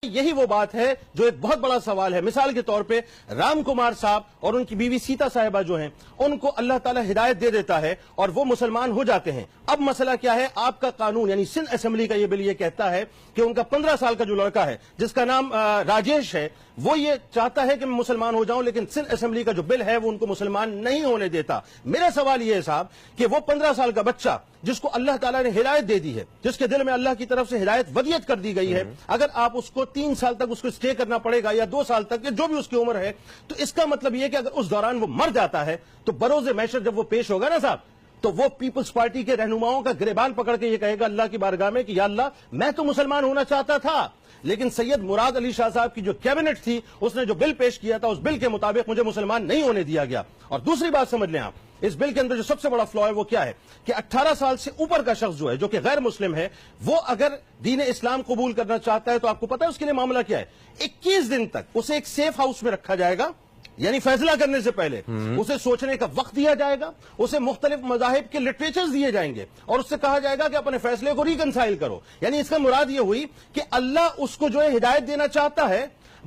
یہی وہ بات ہے جو ایک بہت بڑا سوال ہے. مثال کے طور پہ رام کمار صاحب اور ان کی بیوی سیتا صاحبہ جو ہیں ان کو اللہ تعالیٰ ہدایت دے دیتا ہے اور وہ مسلمان ہو جاتے ہیں. اب مسئلہ کیا ہے؟ آپ کا قانون یعنی سندھ اسمبلی کا یہ بل یہ کہتا ہے کہ ان کا 15 سال کا جو لڑکا ہے جس کا نام راجیش ہے وہ یہ چاہتا ہے کہ میں مسلمان ہو جاؤں، لیکن سندھ اسمبلی کا جو بل ہے وہ ان کو مسلمان نہیں ہونے دیتا. میرا سوال یہ ہے صاحب کہ وہ 15 سال کا بچہ جس کو اللہ تعالیٰ نے ہدایت دے دی ہے، جس کے دل میں اللہ کی طرف سے ہدایت ودیت کر دی گئی ہے، اگر آپ اس کو 3 سال تک اس کو اسٹے کرنا پڑے گا یا 2 سال تک یا جو بھی اس کی عمر ہے، تو اس کا مطلب یہ کہ اگر اس دوران وہ مر جاتا ہے تو بروز محشر جب وہ پیش ہوگا نا صاحب، تو وہ پیپلز پارٹی کے رہنماؤں کا گریبان پکڑ کے یہ کہے گا اللہ کی بارگاہ میں کہ یا اللہ میں تو مسلمان ہونا چاہتا تھا، لیکن سید مراد علی شاہ صاحب کی جو کیبنٹ تھی اس نے جو بل پیش کیا تھا اس بل کے مطابق مجھے مسلمان نہیں ہونے دیا گیا. اور دوسری بات سمجھ لیں آپ، اس بل کے اندر جو سب سے بڑا فلا ہے وہ کیا ہے کہ 18 سال سے اوپر کا شخص جو ہے جو کہ غیر مسلم ہے وہ اگر دین اسلام قبول کرنا چاہتا ہے تو آپ کو پتا ہے اس کے لیے معاملہ کیا ہے؟ 21 دن تک اسے ایک سیف ہاؤس میں رکھا جائے گا، یعنی فیصلہ کرنے سے پہلے اسے سوچنے کا وقت دیا جائے گا، اسے مختلف مذاہب کے لٹریچرز دیے جائیں گے اور اس سے کہا جائے گا کہ اپنے فیصلے کو ریکنسائل کرو. یعنی اس کا مراد یہ ہوئی کہ اللہ اس کو جو ہے ہدایت دینا چاہتا ہے،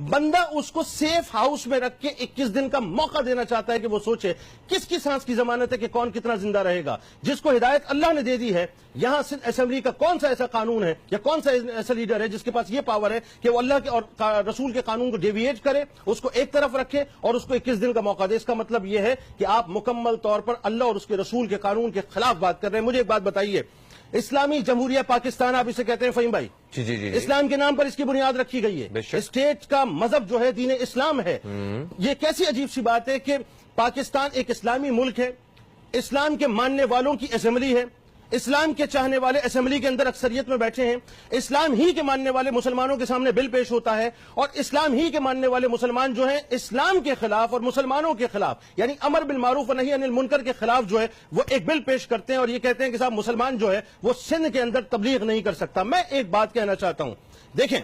بندہ اس کو سیف ہاؤس میں رکھ کے 21 دن کا موقع دینا چاہتا ہے کہ وہ سوچے کس کی سانس کی ضمانت ہے کہ کون کتنا زندہ رہے گا. جس کو ہدایت اللہ نے دے دی ہے، یہاں سندھ اسمبلی کا کون سا ایسا قانون ہے یا کون سا ایسا لیڈر ہے جس کے پاس یہ پاور ہے کہ وہ اللہ کے اور رسول کے قانون کو ڈیویٹ کرے، اس کو ایک طرف رکھے اور اس کو 21 دن کا موقع دے؟ اس کا مطلب یہ ہے کہ آپ مکمل طور پر اللہ اور اس کے رسول کے قانون کے خلاف بات کر رہے ہیں. مجھے ایک بات بتائیے، اسلامی جمہوریہ پاکستان آپ اسے کہتے ہیں فہیم بھائی، جی اسلام کے نام پر اس کی بنیاد رکھی گئی ہے، اسٹیٹ کا مذہب جو ہے دین اسلام ہے. یہ کیسی عجیب سی بات ہے کہ پاکستان ایک اسلامی ملک ہے، اسلام کے ماننے والوں کی اسمبلی ہے، اسلام کے چاہنے والے اسمبلی کے اندر اکثریت میں بیٹھے ہیں، اسلام ہی کے ماننے والے مسلمانوں کے سامنے بل پیش ہوتا ہے اور اسلام ہی کے ماننے والے مسلمان جو ہیں اسلام کے خلاف اور مسلمانوں کے خلاف یعنی امر بالمعروف و نہی عن المنکر کے خلاف جو ہے وہ ایک بل پیش کرتے ہیں اور یہ کہتے ہیں کہ صاحب مسلمان جو ہے وہ سندھ کے اندر تبلیغ نہیں کر سکتا. میں ایک بات کہنا چاہتا ہوں، دیکھیں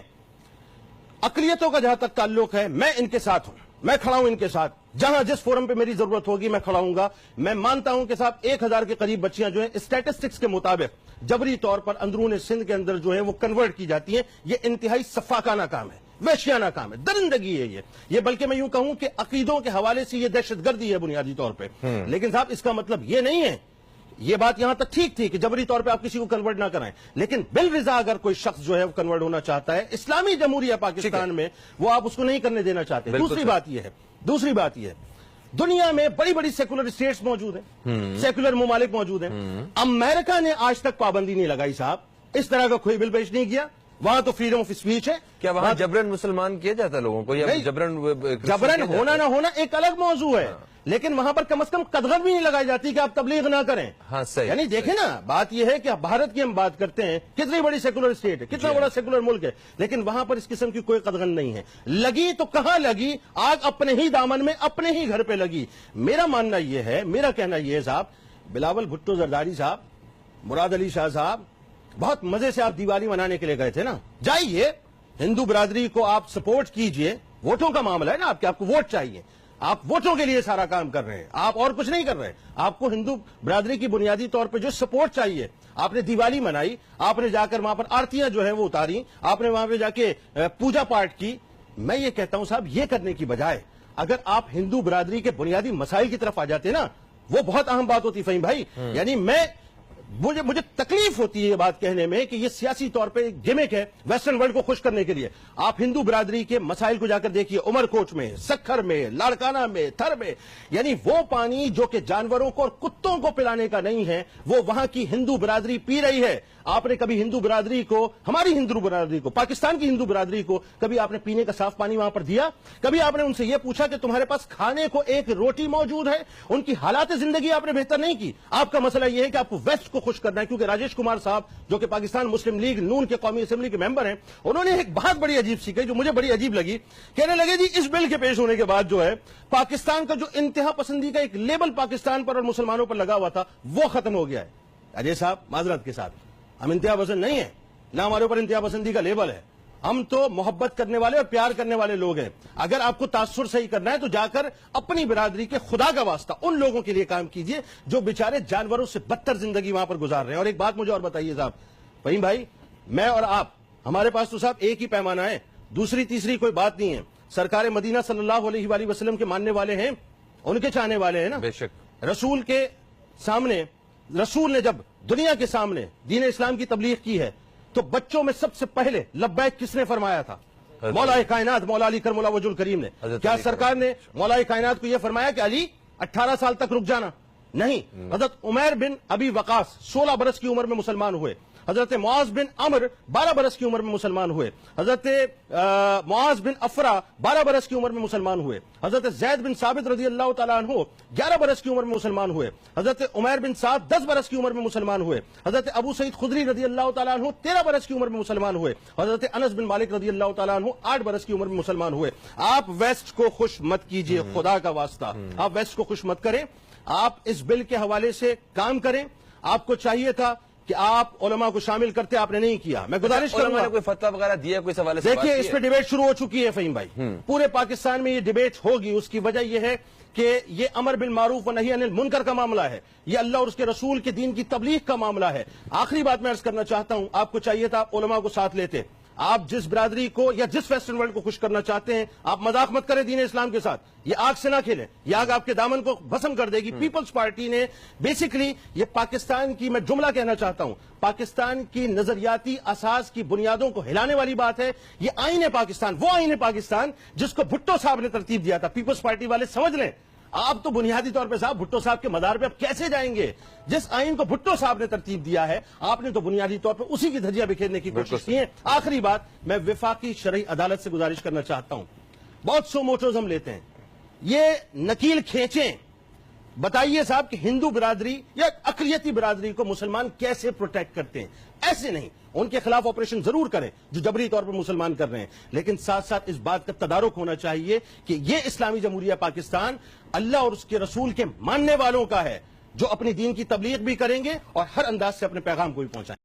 اقلیتوں کا جہاں تک تعلق ہے میں ان کے ساتھ ہوں، میں کھڑا ہوں ان کے ساتھ، جہاں جس فورم پہ میری ضرورت ہوگی میں کھڑا ہوں گا. میں مانتا ہوں کہ صاحب 1000 کے قریب بچیاں جو ہیں اسٹیٹسٹکس کے مطابق جبری طور پر اندرون سندھ کے اندر جو ہیں وہ کنورٹ کی جاتی ہیں. یہ انتہائی سفاکانہ کام ہے، وحشیانہ کام ہے، درندگی ہے یہ بلکہ میں یوں کہوں کہ عقیدوں کے حوالے سے یہ دہشت گردی ہے بنیادی طور پہ. لیکن صاحب اس کا مطلب یہ نہیں ہے، یہ بات یہاں تک ٹھیک تھی کہ جبری طور پہ آپ کسی کو کنورٹ نہ کرائیں، لیکن بل رضا اگر کوئی شخص جو ہے وہ کنورٹ ہونا چاہتا ہے اسلامی جمہوریہ پاکستان میں وہ آپ اس کو نہیں کرنے دینا چاہتے. دوسری بات یہ ہے دنیا میں بڑی بڑی سیکولر اسٹیٹس موجود ہیں، سیکولر ممالک موجود ہیں. امریکہ نے آج تک پابندی نہیں لگائی صاحب، اس طرح کا کوئی بل پیش نہیں کیا. وہاں تو فریڈم آف اسپیچ ہے. کیا وہاں جبرن مسلمان کیا جاتا ہے لوگوں کو یا جبرن ہونا نہ ہونا ایک الگ موضوع ہے، لیکن وہاں پر کم از کم قدغن بھی نہیں لگائی جاتی کہ آپ تبلیغ نہ کریں. ہاں صحیح. یعنی دیکھیں نا بات یہ ہے کہ بھارت کی ہم بات کرتے ہیں، کتنی بڑی سیکولر اسٹیٹ ہے، کتنا بڑا سیکولر ملک ہے، لیکن وہاں پر اس قسم کی کوئی قدغن نہیں ہے. لگی تو کہاں لگی؟ آگ اپنے ہی دامن میں اپنے ہی گھر پہ لگی. میرا ماننا یہ ہے، میرا کہنا یہ ہے صاحب، بلاول بھٹو زرداری صاحب، مراد علی شاہ صاحب، بہت مزے سے آپ دیوالی منانے کے لیے گئے تھے نا، جائیے ہندو برادری کو آپ سپورٹ کیجئے. ووٹوں کا معاملہ ہے نا، آپ کو ووٹ چاہیے، آپ ووٹوں کے لیے سارا کام کر رہے ہیں، آپ اور کچھ نہیں کر رہے. آپ کو ہندو برادری کی بنیادی طور پہ جو سپورٹ چاہیے، آپ نے دیوالی منائی، آپ نے جا کر وہاں پر آرتیاں جو ہیں وہ اتاری، آپ نے وہاں پہ جا کے پوجا پاٹ کی. میں یہ کہتا ہوں صاحب یہ کرنے کی بجائے اگر آپ ہندو برادری کے بنیادی مسائل کی طرف آ جاتے نا، وہ بہت اہم بات ہوتی فہیم بھائی. یعنی مجھے تکلیف ہوتی ہے یہ بات کہنے میں کہ یہ سیاسی طور پہ ایک گیمک ہے ویسٹرن ورلڈ کو خوش کرنے کے لیے. آپ ہندو برادری کے مسائل کو جا کر دیکھیے، عمر کوٹ میں، سکھر میں، لاڑکانہ میں، تھر میں، یعنی وہ پانی جو کہ جانوروں کو اور کتوں کو پلانے کا نہیں ہے وہ وہاں کی ہندو برادری پی رہی ہے. آپ نے کبھی ہندو برادری کو، ہماری ہندو برادری کو، پاکستان کی ہندو برادری کو کبھی آپ نے پینے کا صاف پانی وہاں پر دیا؟ کبھی آپ نے ان سے یہ پوچھا کہ تمہارے پاس کھانے کو ایک روٹی موجود ہے؟ ان کی حالات زندگی آپ نے بہتر نہیں کی. آپ کا مسئلہ یہ ہے کہ آپ کو ویسٹ کو خوش کرنا ہے، کیونکہ راجیش کمار صاحب جو کہ پاکستان مسلم لیگ نون کے قومی اسمبلی کے ممبر ہیں، انہوں نے ایک بات بڑی عجیب سی کہی جو مجھے بڑی عجیب لگی. کہنے لگے جی اس بل کے پیش ہونے کے بعد جو ہے پاکستان کا جو انتہا پسندی کا ایک لیبل پاکستان پر اور مسلمانوں پر لگا ہوا تھا وہ ختم ہو گیا ہے. اجے صاحب معذرت کے ساتھ ہم انتہا پسند نہیں ہیں، نہ ہمارے اوپر انتہا پسندی کا لیبل ہے. ہم تو محبت کرنے والے اور پیار کرنے والے لوگ ہیں. اگر آپ کو تاثر صحیح کرنا ہے تو جا کر اپنی برادری کے خدا کا واسطہ ان لوگوں کے لیے کام کیجئے جو بیچارے جانوروں سے بدتر زندگی وہاں پر گزار رہے ہیں. اور ایک بات مجھے اور بتائیے صاحب، فہیم بھائی، میں اور آپ، ہمارے پاس تو صاحب ایک ہی پیمانہ ہے. دوسری تیسری کوئی بات نہیں ہے. سرکار مدینہ صلی اللہ علیہ وآلہ وسلم کے ماننے والے ہیں, ان کے چاہنے والے ہیں نا. بے شک. رسول کے سامنے, رسول نے جب دنیا کے سامنے دین اسلام کی تبلیغ کی ہے تو بچوں میں سب سے پہلے لبیک کس نے فرمایا تھا؟ مولا کائنات مولا علی کرم اللہ وجہ الکریم نے. کیا سرکار نے مولا کائنات کو یہ فرمایا کہ علی 18 سال تک رک جانا؟ نہیں. حضرت عمیر بن ابی وقاص 16 برس کی عمر میں مسلمان ہوئے. حضرت معاذ بن عمر 12 برس کی عمر میں مسلمان ہوئے. حضرت معاذ بن افرا 12 برس کی عمر میں مسلمان ہوئے. حضرت زید بن ثابت رضی اللہ تعالیٰ عنہ 11 برس کی عمر میں مسلمان ہوئے. حضرت عمیر بن سعد 10 برس کی عمر میں مسلمان ہوئے. حضرت ابو سعید خدری رضی اللہ تعالیٰ عنہ 13 برس کی عمر میں مسلمان ہوئے. حضرت انس بن مالک رضی اللہ تعالیٰ عنہ 8 برس کی عمر میں مسلمان ہوئے. آپ ویسٹ کو خوش مت کیجئے, خدا کا واسطہ آپ ویسٹ کو خوش مت کریں. آپ اس بل کے حوالے سے کام کریں. آپ کو چاہیے تھا کہ آپ علماء کو شامل کرتے, آپ نے نہیں کیا. میں گزارش کروں علماء گا, نے کوئی فتویٰ وغیرہ دیا کوئی سوال؟ دیکھیے اس پہ ڈیبیٹ شروع ہو چکی ہے فہیم بھائی. پورے پاکستان میں یہ ڈیبیٹ ہوگی. اس کی وجہ یہ ہے کہ یہ امر بالمعروف و نہی عن المنکر کا معاملہ ہے, یہ اللہ اور اس کے رسول کے دین کی تبلیغ کا معاملہ ہے. آخری بات میں عرض کرنا چاہتا ہوں, آپ کو چاہیے تھا آپ علماء کو ساتھ لیتے. آپ جس برادری کو یا جس ویسٹرن ورلڈ کو خوش کرنا چاہتے ہیں, آپ مذاق مت کریں دین اسلام کے ساتھ. یہ آگ سے نہ کھیلیں, یہ آگ آپ کے دامن کو بھسم کر دے گی. پیپلز پارٹی نے بیسیکلی یہ پاکستان کی, میں جملہ کہنا چاہتا ہوں, پاکستان کی نظریاتی اساس کی بنیادوں کو ہلانے والی بات ہے. یہ آئین پاکستان, وہ آئین پاکستان جس کو بھٹو صاحب نے ترتیب دیا تھا. پیپلز پارٹی والے سمجھ لیں, آپ تو بنیادی طور پہ صاحب بھٹو صاحب کے مدار پہ آپ کیسے جائیں گے؟ جس آئین کو بھٹو صاحب نے ترتیب دیا ہے, آپ نے تو بنیادی طور پہ اسی کی دھجیاں بکھیرنے کی کوشش کی ہے. آخری بات, میں وفاقی شرعی عدالت سے گزارش کرنا چاہتا ہوں. بہت سو موٹوز ہم لیتے ہیں, یہ نکیل کھینچیں, بتائیے صاحب کہ ہندو برادری یا اقلیتی برادری کو مسلمان کیسے پروٹیکٹ کرتے ہیں. ایسے نہیں, ان کے خلاف آپریشن ضرور کریں جو جبری طور پر مسلمان کر رہے ہیں, لیکن ساتھ ساتھ اس بات کا تدارک ہونا چاہیے کہ یہ اسلامی جمہوریہ پاکستان اللہ اور اس کے رسول کے ماننے والوں کا ہے, جو اپنی دین کی تبلیغ بھی کریں گے اور ہر انداز سے اپنے پیغام کو بھی پہنچائیں.